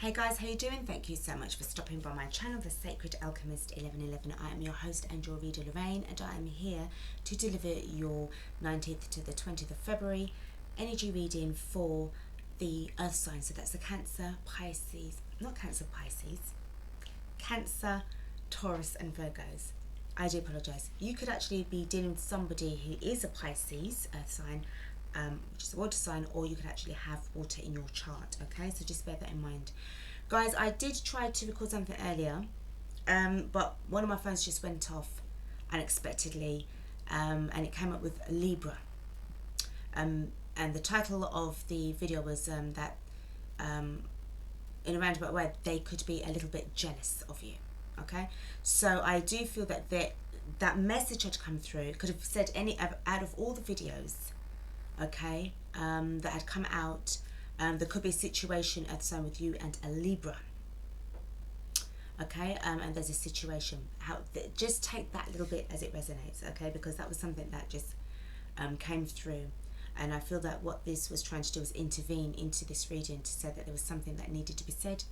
Hey guys, how you doing? Thank you so much for stopping by my channel, The Sacred Alchemist 1111. I am your host and your reader, Lorraine, and I am here to deliver your 19th to the 20th of February energy reading for the Earth signs. So that's the Cancer, Pisces, not Cancer, Pisces, Cancer, Taurus and Virgos. I do apologise. You could actually be dealing with somebody who is a Pisces Earth sign, which is a water sign, or you could actually have water in your chart. Okay, so just bear that in mind, guys. I did try to record something earlier, but one of my phones just went off unexpectedly, and it came up with Libra, and the title of the video was that in a roundabout way they could be a little bit jealous of you. Okay, so I do feel that that message had come through. Could have said any out of all the videos, okay, that had come out. There could be a situation at the time with you and a Libra, okay, and there's a situation. Just take that little bit as it resonates, okay, because that was something that just came through, and I feel that what this was trying to do was intervene into this reading to say that there was something that needed to be said,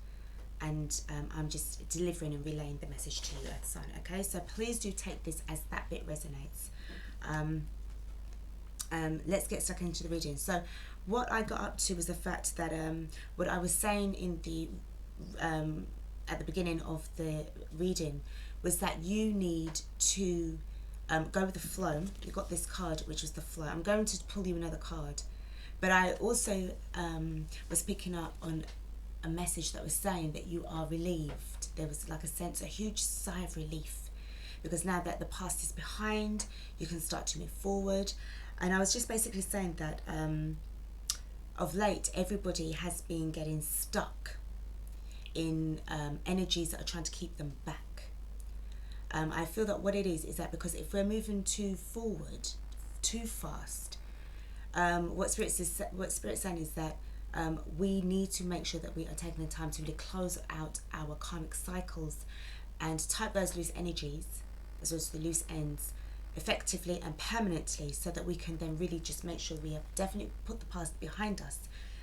and I'm just delivering and relaying the message to you, Earth sign. Okay, so please do take this as that bit resonates. Let's get stuck into the reading. So what I got up to was the fact that what I was saying in the at the beginning of the reading was that you need to go with the flow. You got this card, which was the flow. I'm going to pull you another card, but I also was picking up on a message that was saying that you are relieved. There was like a huge sigh of relief, because now that the past is behind, you can start to move forward. And I was just basically saying that of late, everybody has been getting stuck in energies that are trying to keep them back. I feel that what it is that because if we're moving too forward, too fast, what Spirit's saying is that we need to make sure that we are taking the time to really close out our karmic cycles and type those loose energies, as well as the loose ends, effectively and permanently, so that we can then really just make sure we have definitely put the past behind us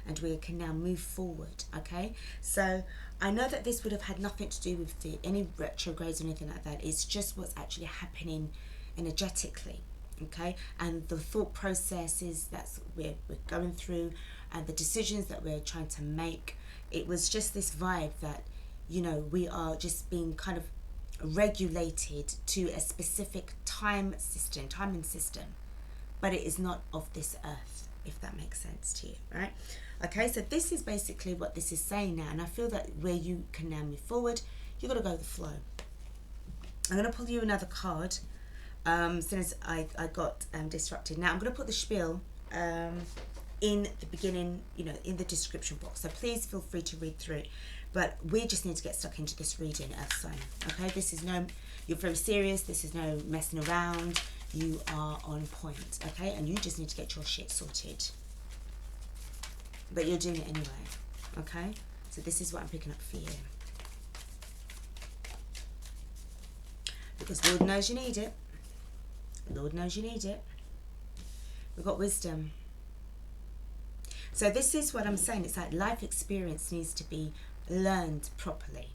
and we can now move forward. Okay, so I know that this would have had nothing to do with any retrogrades or anything like that. It's just what's actually happening energetically, okay, and the thought processes that we're going through and the decisions that we're trying to make. It was just this vibe that, you know, we are just being kind of regulated to a specific timing system, but it is not of this earth, if that makes sense to you, right? Okay, so this is basically what this is saying now, and I feel that where you can now move forward, you've got to go with the flow. I'm going to pull you another card as soon as I got disrupted. Now I'm going to put the spiel in the beginning, you know, in the description box, so please feel free to read through it. But we just need to get stuck into this reading, Earth sign. Okay, this is you're very serious. This is no messing around. You are on point, okay? And you just need to get your shit sorted. But you're doing it anyway, okay? So this is what I'm picking up for you. Because Lord knows you need it. Lord knows you need it. We've got wisdom. So this is what I'm saying. It's like life experience needs to be learned properly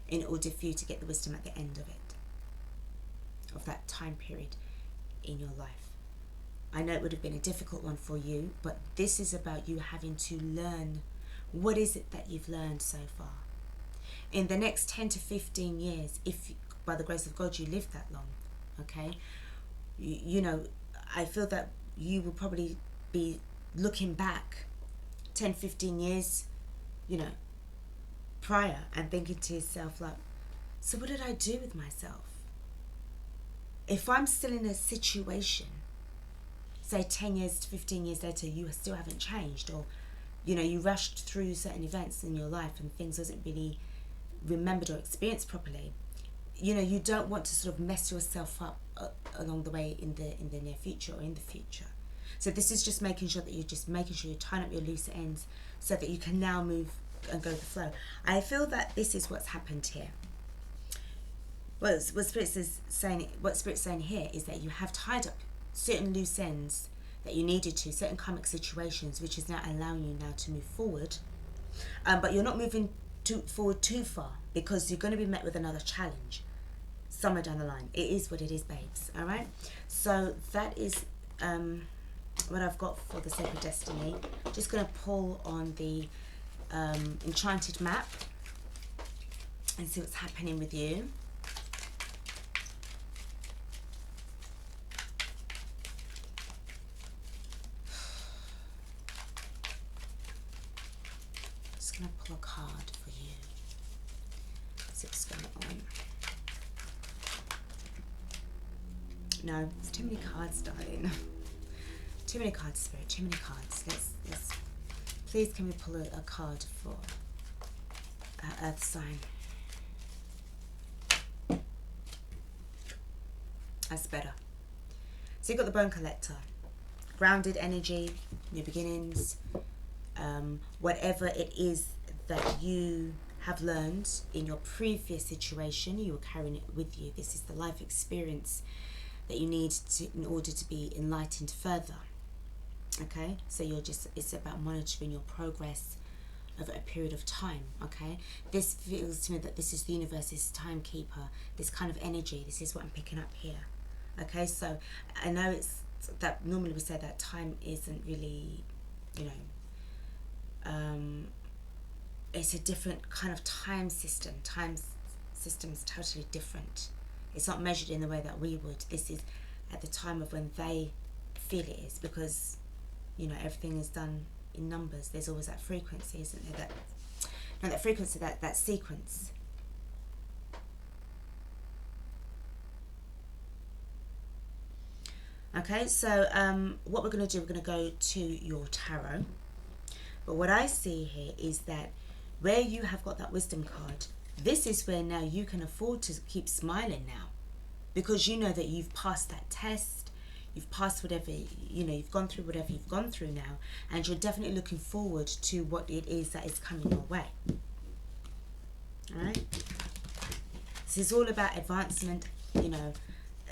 in order for you to get the wisdom at the end of it, of that time period in your life. I know it would have been a difficult one for you, but this is about you having to learn what is it that you've learned so far. In the next 10 to 15 years, if by the grace of God you live that long, okay, you know, I feel that you will probably be looking back 10, 15 years, you know, prior, and thinking to yourself like, so what did I do with myself? If I'm still in a situation, say 10 years to 15 years later, you still haven't changed, or, you know, you rushed through certain events in your life and things wasn't really remembered or experienced properly, you know, you don't want to sort of mess yourself up along the way in the near future or in the future. So this is just making sure that you're tying up your loose ends so that you can now move and go with the flow. I feel that this is what's happened here. What Spirit's saying here is that you have tied up certain loose ends that you needed to, certain karmic situations, which is now allowing you now to move forward. But you're not moving forward too far, because you're going to be met with another challenge somewhere down the line. It is what it is, babes. All right. So that is what I've got for the Sacred Destiny. Just going to pull on the enchanted map and see what's happening with you. Just going to pull a card for you. See what's going on. No, there's too many cards, darling. Too many cards, Spirit. Too many cards. Let's. Please, can we pull a card for our Earth sign? That's better. So you've got the Bone Collector, grounded energy, new beginnings. Whatever it is that you have learned in your previous situation, you are carrying it with you. This is the life experience that you need in order to be enlightened further. Okay, so it's about monitoring your progress over a period of time. Okay, this feels to me that this is the universe's timekeeper, this kind of energy. This is what I'm picking up here. Okay, so I know it's that normally we say that time isn't really, it's a different kind of time system. Time system is totally different. It's not measured in the way that we would. This is at the time of when they feel it is, because everything is done in numbers. There's always that frequency, isn't there? That frequency, that sequence. Okay, so what we're going to do, we're going to go to your tarot. But what I see here is that where you have got that wisdom card, this is where now you can afford to keep smiling now, because you know that you've passed that test, you've passed whatever, you've gone through whatever you've gone through now, and you're definitely looking forward to what it is that is coming your way. All right? This is all about advancement,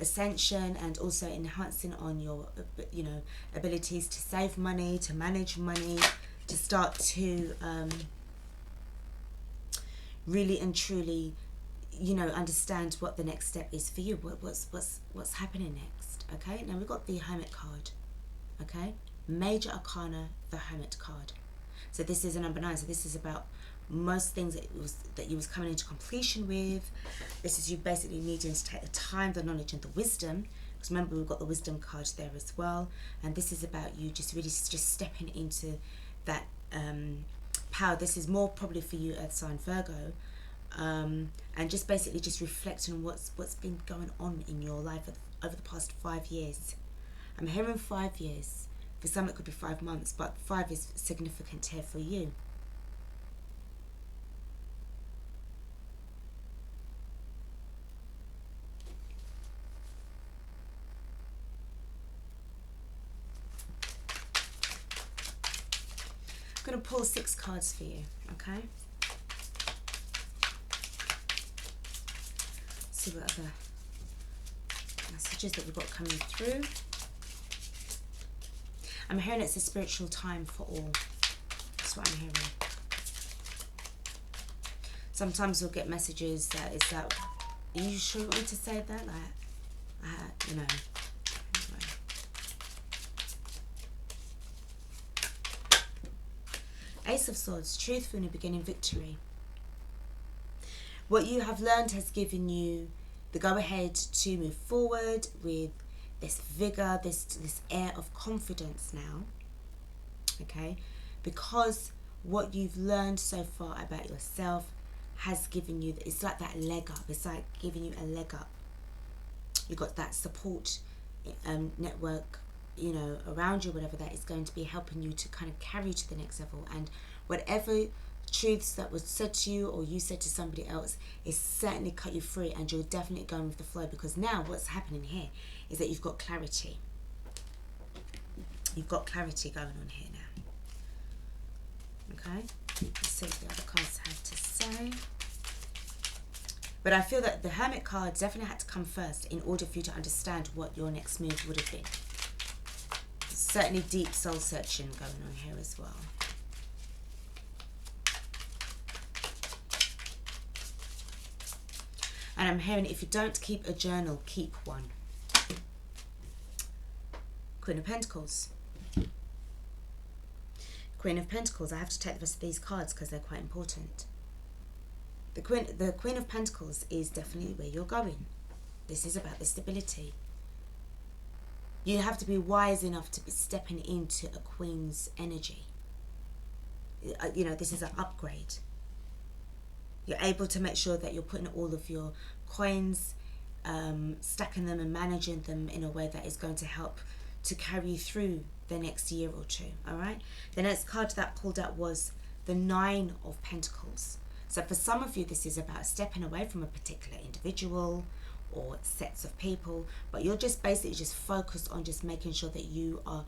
ascension, and also enhancing on your, abilities to save money, to manage money, to start to really and truly, understand what the next step is for you. What's happening next? Okay. Now we've got the Hermit card. Okay. Major Arcana, the Hermit card. So this is a number 9. So this is about most things that you was coming into completion with. This is you basically needing to take the time, the knowledge, and the wisdom. Because remember, we've got the wisdom card there as well. And this is about you just really just stepping into that power. This is more probably for you, Earth sign Virgo, and just basically just reflecting on what's been going on in your life over the past 5 years. I'm hearing 5 years. For some it could be 5 months, but 5 is significant here for you. I'm going to pull 6 cards for you, okay? See what other messages that we've got coming through. I'm hearing it's a spiritual time for all. That's what I'm hearing. Sometimes we'll get messages that is that, are you sure you want me to say that? Like, Anyway. Ace of Swords, truth for new beginning, victory. What you have learned has given you the go-ahead to move forward with this vigor, this air of confidence now. Okay? Because what you've learned so far about yourself has given you, it's like that leg up. It's like giving you a leg up. You've got that support network, around you, whatever that is going to be helping you to kind of carry you to the next level. And whatever truths that was said to you or you said to somebody else is certainly cut you free, and you're definitely going with the flow, because now what's happening here is that you've got clarity. You've got clarity going on here now. Okay? Let's see what the other cards have to say. But I feel that the Hermit card definitely had to come first in order for you to understand what your next move would have been. Certainly deep soul searching going on here as well. And I'm hearing if you don't keep a journal, keep one. Queen of Pentacles. Queen of Pentacles. I have to take the rest of these cards because they're quite important. The Queen of Pentacles is definitely where you're going. This is about the stability. You have to be wise enough to be stepping into a Queen's energy. You know, this is an upgrade. You're able to make sure that you're putting all of your coins, stacking them and managing them in a way that is going to help to carry you through the next year or two, all right? The next card that pulled out was the Nine of Pentacles. So for some of you, this is about stepping away from a particular individual or sets of people, but you're just basically just focused on just making sure that you are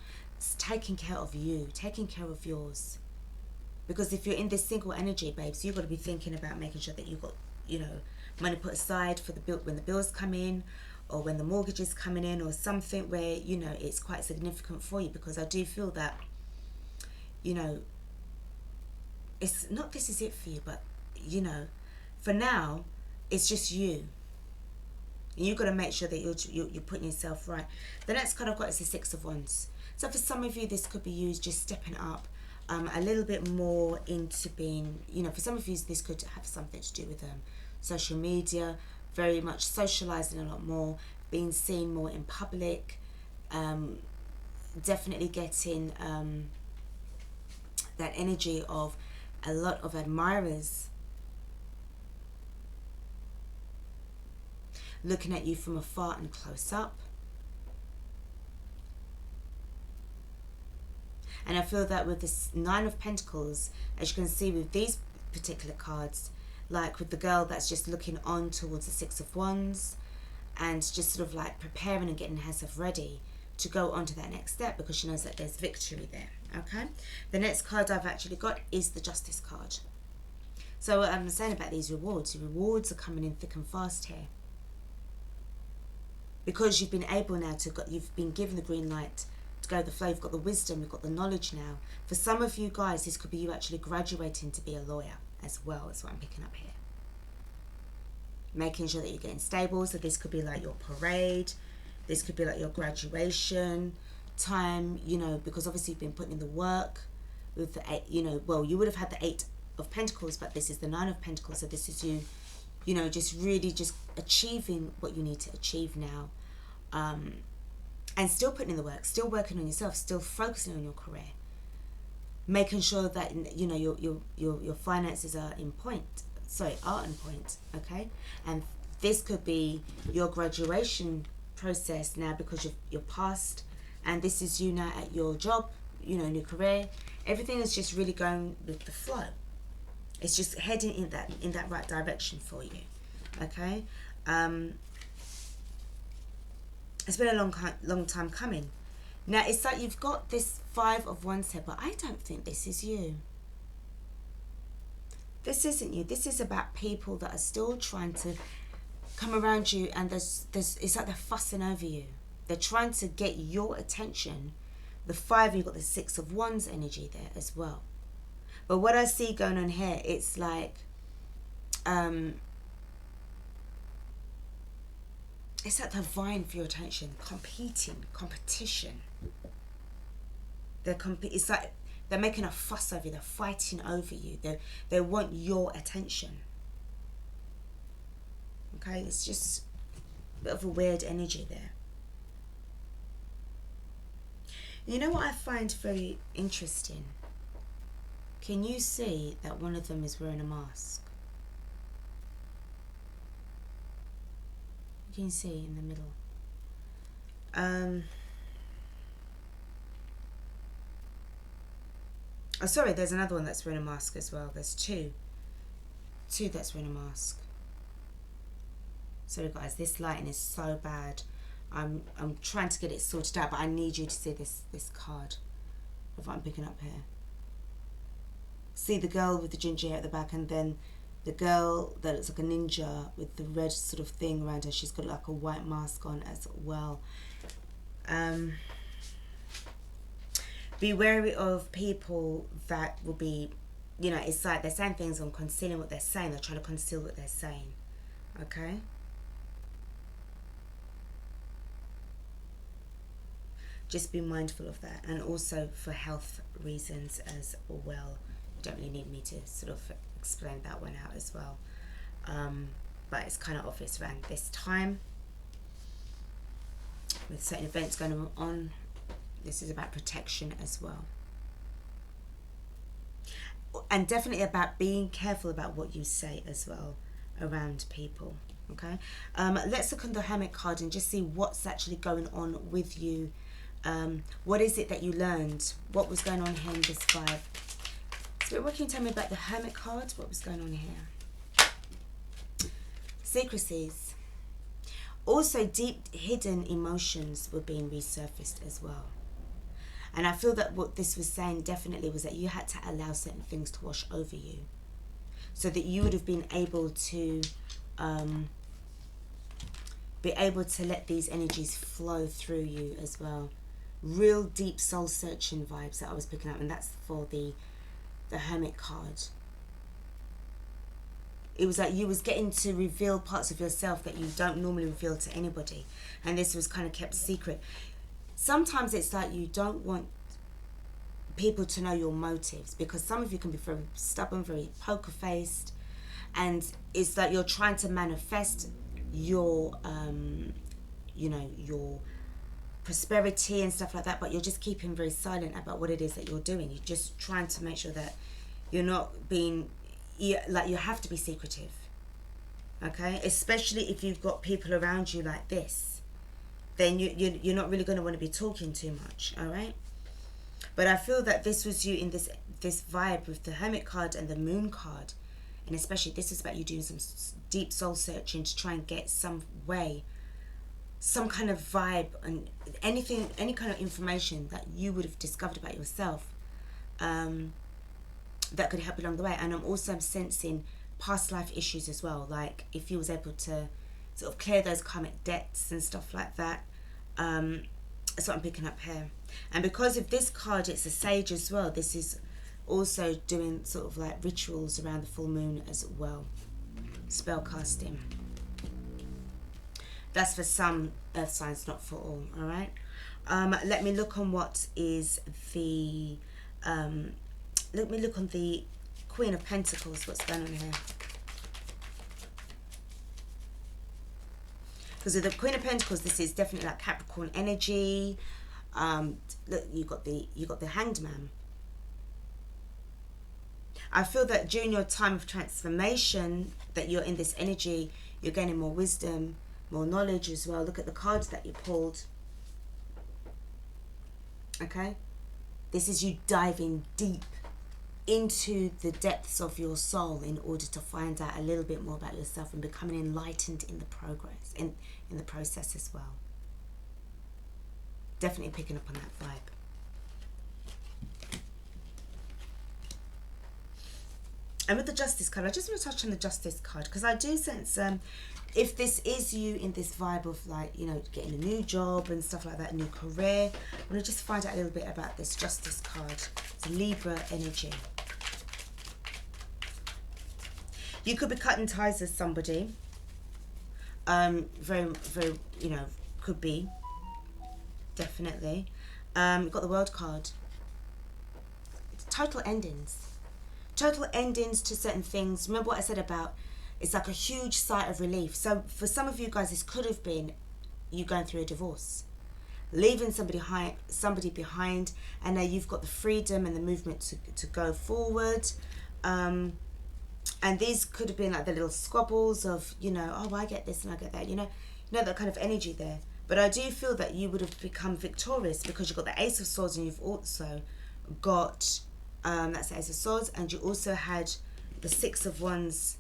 taking care of you, taking care of yours. Because if you're in this single energy, babes, you've got to be thinking about making sure that you've got, you know, money put aside for the bill when the bills come in, or when the mortgage is coming in, or something where, you know, it's quite significant for you. Because I do feel that, you know, it's not this is it for you, but, you know, for now, it's just you. And you've got to make sure that you're putting yourself right. The next card I've got is the Six of Wands. So for some of you, this could be used just stepping up a little bit more into being, you know, for some of you, this could have something to do with social media, very much socializing a lot more, being seen more in public, definitely getting that energy of a lot of admirers looking at you from afar and close up. And I feel that with this Nine of Pentacles, as you can see with these particular cards, like with the girl that's just looking on towards the Six of Wands and just sort of like preparing and getting herself ready to go on to that next step, because she knows that there's victory there, okay? The next card I've actually got is the Justice card. So what I'm saying about these rewards, the rewards are coming in thick and fast here. Because you've been able now to, you've been given the green light to go with the flow, you've got the wisdom, you've got the knowledge now. For some of you guys, this could be you actually graduating to be a lawyer as well. That's what I'm picking up here. Making sure that you're getting stable. So this could be like your parade. This could be like your graduation time, you know, because obviously you've been putting in the work with the eight, you know, well, you would have had the Eight of Pentacles, but this is the Nine of Pentacles. So this is you, you know, just really just achieving what you need to achieve now. And still putting in the work, still working on yourself, still focusing on your career, making sure that, you know, your finances are in point. Sorry, are on point, okay? And this could be your graduation process now, because you're past, and this is you now at your job, you know, in your career. Everything is just really going with the flow. It's just heading in that right direction for you, okay? It's been a long time coming. Now, it's like you've got this Five of Wands here, but I don't think this is you. This isn't you. This is about people that are still trying to come around you, and it's like they're fussing over you. They're trying to get your attention. The Five, you've got the Six of Wands energy there as well. But what I see going on here, it's like, it's like they're vying for your attention, competition. It's like they're making a fuss over you. They're fighting over you. They want your attention. Okay, it's just a bit of a weird energy there. You know what I find very interesting? Can you see that one of them is wearing a mask? You can see in the middle. Oh, sorry, there's another one that's wearing a mask as well. There's two that's wearing a mask. Sorry guys, this lighting is so bad. I'm trying to get it sorted out, but I need you to see this card of what I'm picking up here. See the girl with the ginger hair at the back, and then the girl that looks like a ninja with the red sort of thing around her. She's got like a white mask on as well. Be wary of people that will be, you know, it's like they're saying things and concealing what they're saying. They're trying to conceal what they're saying. Okay? just be mindful of that. And also for health reasons as well. You don't really need me to sort of explain that one out as well. But it's kind of obvious around this time with certain events going on. This is about protection as well. And definitely about being careful about what you say as well around people. Okay, let's look on the Hermit card and just see what's actually going on with you. What is it that you learned? What was going on here in this vibe? Spirit, what can you tell me about the Hermit card? What was going on here? Secrecies. Also, deep hidden emotions were being resurfaced as well. And I feel that what this was saying definitely was that you had to allow certain things to wash over you, so that you would have been able to let these energies flow through you as well. Real deep soul searching vibes that I was picking up, and that's for the Hermit card. It was like you was getting to reveal parts of yourself that you don't normally reveal to anybody, and this was kind of kept secret. Sometimes it's like you don't want people to know your motives, because some of you can be very stubborn, very poker faced, and it's like you're trying to manifest your your prosperity and stuff like that, but you're just keeping very silent about what it is that you're doing. You're just trying to make sure that you're not being, like, you have to be secretive, okay? Especially if you've got people around you like this, then you're not really going to want to be talking too much, all right? But I feel that this was you in this vibe with the Hermit card and the Moon card, and especially this is about you doing some deep soul searching to try and get some kind of vibe and any kind of information that you would have discovered about yourself that could help you along the way. And I'm also sensing past life issues as well, like if you was able to sort of clear those karmic debts and stuff like that. That's what I'm picking up here. And because of this card, it's a sage as well. This is also doing sort of like rituals around the full moon as well. Spell casting. That's for some earth signs, not for all, all right? Let me look on what is the... let me look on the Queen of Pentacles. What's going on here? Because with the Queen of Pentacles, this is definitely like Capricorn energy. Look, you got the Hanged Man. I feel that during your time of transformation, that you're in this energy, you're gaining more wisdom, more knowledge as well. Look at the cards that you pulled. Okay, this is you diving deep into the depths of your soul in order to find out a little bit more about yourself and becoming enlightened in the progress, in the process as well. Definitely picking up on that vibe. And with the Justice card, I just want to touch on the Justice card, because I do sense if this is you in this vibe of, like, you know, getting a new job and stuff like that, a new career, I want to just find out a little bit about this Justice card. It's a Libra energy. You could be cutting ties with somebody. Very, you know, could be. Definitely. You've got the World card. It's total endings. Total endings to certain things. Remember what I said about it's like a huge sigh of relief. So for some of you guys, this could have been you going through a divorce, leaving somebody behind, and now you've got the freedom and the movement to go forward. And these could have been like the little squabbles of, you know, oh, I get this and I get that, you know that kind of energy there. But I do feel that you would have become victorious because you've got the Ace of Swords, and you've also got that's the Ace of Swords, and you also had the Six of Wands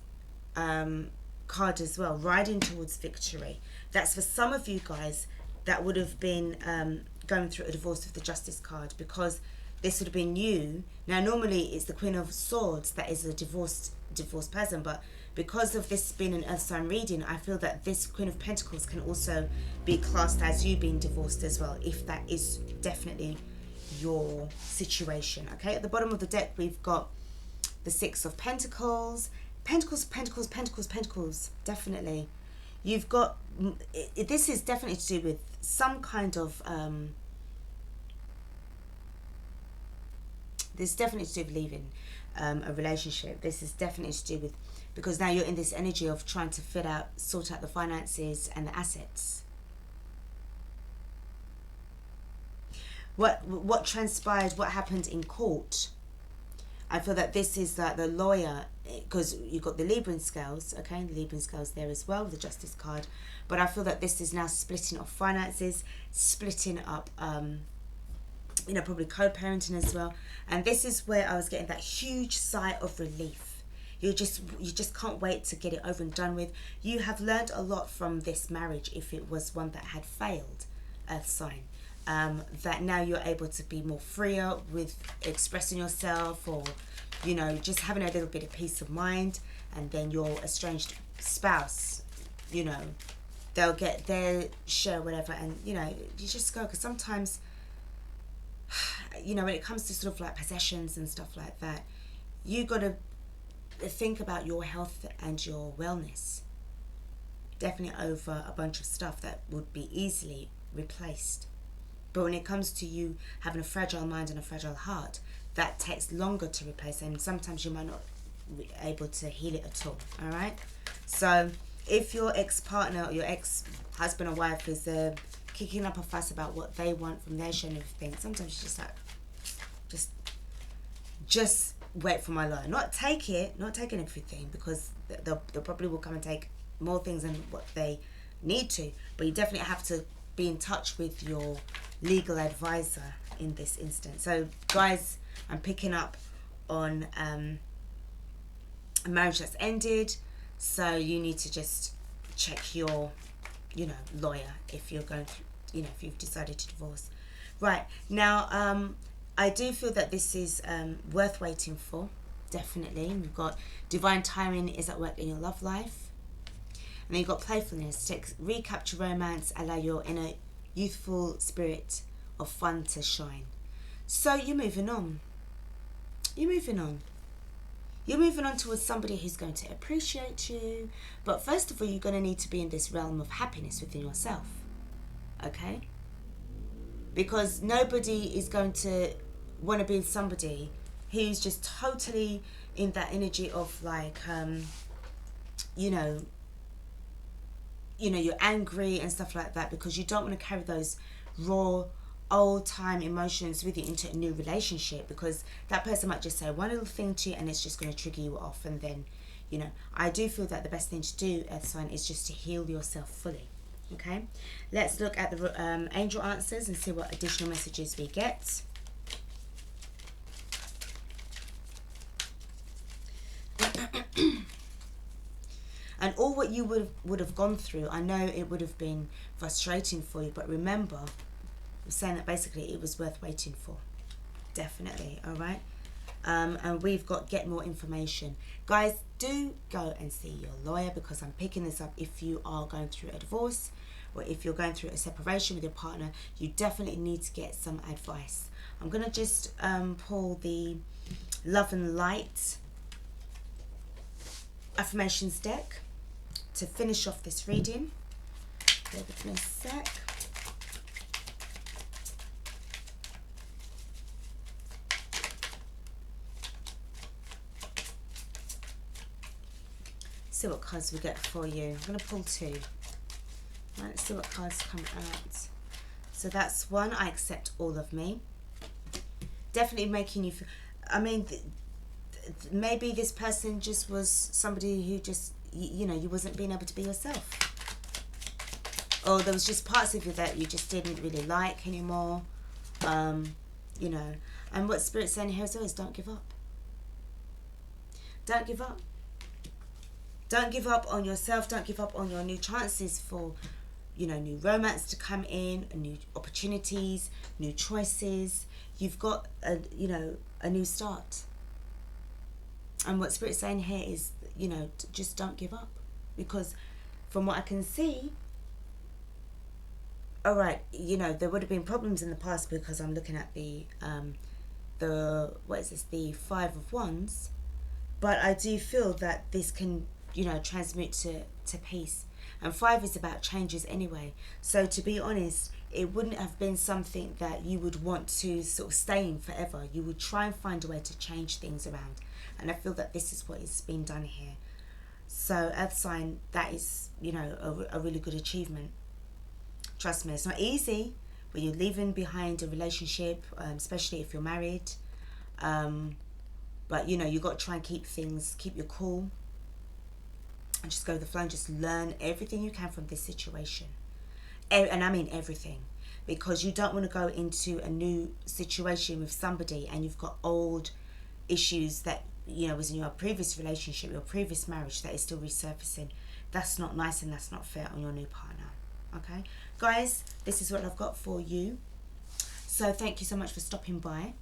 card as well, riding towards victory. That's for some of you guys that would have been going through a divorce with the Justice card, because this would have been you. Now normally it's the Queen of Swords that is a divorced person, but because of this being an earth sign reading, I feel that this Queen of Pentacles can also be classed as you being divorced as well, if that is definitely your situation. Okay, at the bottom of the deck we've got the Six of Pentacles. Pentacles, Pentacles, Pentacles, Pentacles. Definitely. You've got, this is definitely to do with some kind of This is definitely to do with leaving a relationship. This is definitely to do with, because now you're in this energy of trying to sort out the finances and the assets. What transpired, what happened in court, I feel that this is that the lawyer, because you've got the Libran scales, okay, the Libran scales there as well, the Justice card, but I feel that this is now splitting off finances, splitting up, you know, probably co-parenting as well. And this is where I was getting that huge sigh of relief. You just can't wait to get it over and done with. You have learned a lot from this marriage, if it was one that had failed, Earth sign. That now you're able to be more freer with expressing yourself, or, you know, just having a little bit of peace of mind. And then your estranged spouse, you know, they'll get their share, whatever, and, you know, you just go, because sometimes, you know, when it comes to sort of like possessions and stuff like that, you got to think about your health and your wellness, definitely, over a bunch of stuff that would be easily replaced. But when it comes to you having a fragile mind and a fragile heart, that takes longer to replace, and sometimes you might not be able to heal it at all. All right. So if your ex-partner or your ex-husband or wife is kicking up a fuss about what they want from their share and everything, sometimes you just like, just wait for my lawyer. Not taking everything, because they probably will come and take more things than what they need to. But you definitely have to be in touch with your legal advisor in this instance. So guys, I'm picking up on a marriage that's ended, so you need to just check your, you know, lawyer if you're going through, you know, if you've decided to divorce. Right, now I do feel that this is worth waiting for, definitely. We've got divine timing is at work in your love life. And then you've got playfulness, recapture romance, allow your inner youthful spirit of fun to shine. So you're moving on. You're moving on. You're moving on towards somebody who's going to appreciate you. But first of all, you're going to need to be in this realm of happiness within yourself. Okay? Because nobody is going to want to be with somebody who's just totally in that energy of like, you know, you're angry and stuff like that, because you don't want to carry those raw, old time emotions with you into a new relationship, because that person might just say one little thing to you and it's just going to trigger you off. And then, you know, I do feel that the best thing to do, Earth sign, is just to heal yourself fully. Okay, let's look at the angel answers and see what additional messages we get. And all what you would have gone through, I know it would have been frustrating for you, but remember, I'm saying that basically it was worth waiting for. Definitely, all right? And we've got get more information. Guys, do go and see your lawyer, because I'm picking this up if you are going through a divorce or if you're going through a separation with your partner. You definitely need to get some advice. I'm going to just pull the Love and Light affirmations deck to finish off this reading. Bear with me a sec. See what cards we get for you. I'm going to pull two. Right, let's see what cards come out. So that's one. I accept all of me. Definitely making you feel, I mean, maybe this person just was somebody who just, you know, you wasn't being able to be yourself. Or there was just parts of you that you just didn't really like anymore. You know, and what Spirit's saying here as well is don't give up. Don't give up. Don't give up on yourself. Don't give up on your new chances for, you know, new romance to come in, new opportunities, new choices. You've got you know, a new start. And what Spirit's saying here is, you know, just don't give up. Because from what I can see, all right, you know, there would have been problems in the past, because I'm looking at the what is this, the Five of Wands. But I do feel that this can, you know, transmute to peace. And 5 is about changes anyway. So to be honest, it wouldn't have been something that you would want to sort of stay in forever. You would try and find a way to change things around. And I feel that this is what is being done here. So earth sign, that is, you know, a really good achievement. Trust me, it's not easy when you're leaving behind a relationship, especially if you're married. But, you know, you've got to try and keep your cool. And just go with the flow and just learn everything you can from this situation. And I mean everything, because you don't want to go into a new situation with somebody and you've got old issues that, you know, was in your previous relationship, your previous marriage, that is still resurfacing. That's not nice and that's not fair on your new partner. Okay, guys, this is what I've got for you. So thank you so much for stopping by.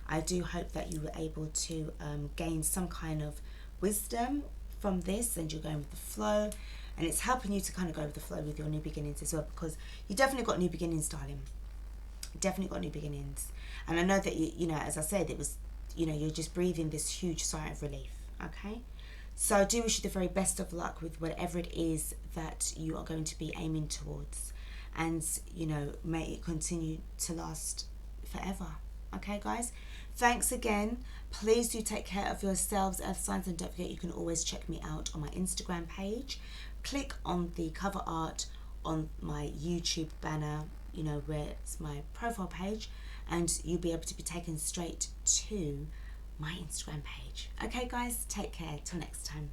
I do hope that you were able to gain some kind of wisdom from this, and you're going with the flow. And it's helping you to kind of go with the flow with your new beginnings as well, because you definitely got new beginnings, darling. Definitely got new beginnings. And I know that, you know, as I said, it was, you know, you're just breathing this huge sigh of relief. Okay? So I do wish you the very best of luck with whatever it is that you are going to be aiming towards. And, you know, may it continue to last forever. Okay, guys? Thanks again. Please do take care of yourselves, earth signs, and don't forget you can always check me out on my Instagram page. Click on the cover art on my YouTube banner, you know, where it's my profile page, and you'll be able to be taken straight to my Instagram page. Okay, guys, take care. Till next time.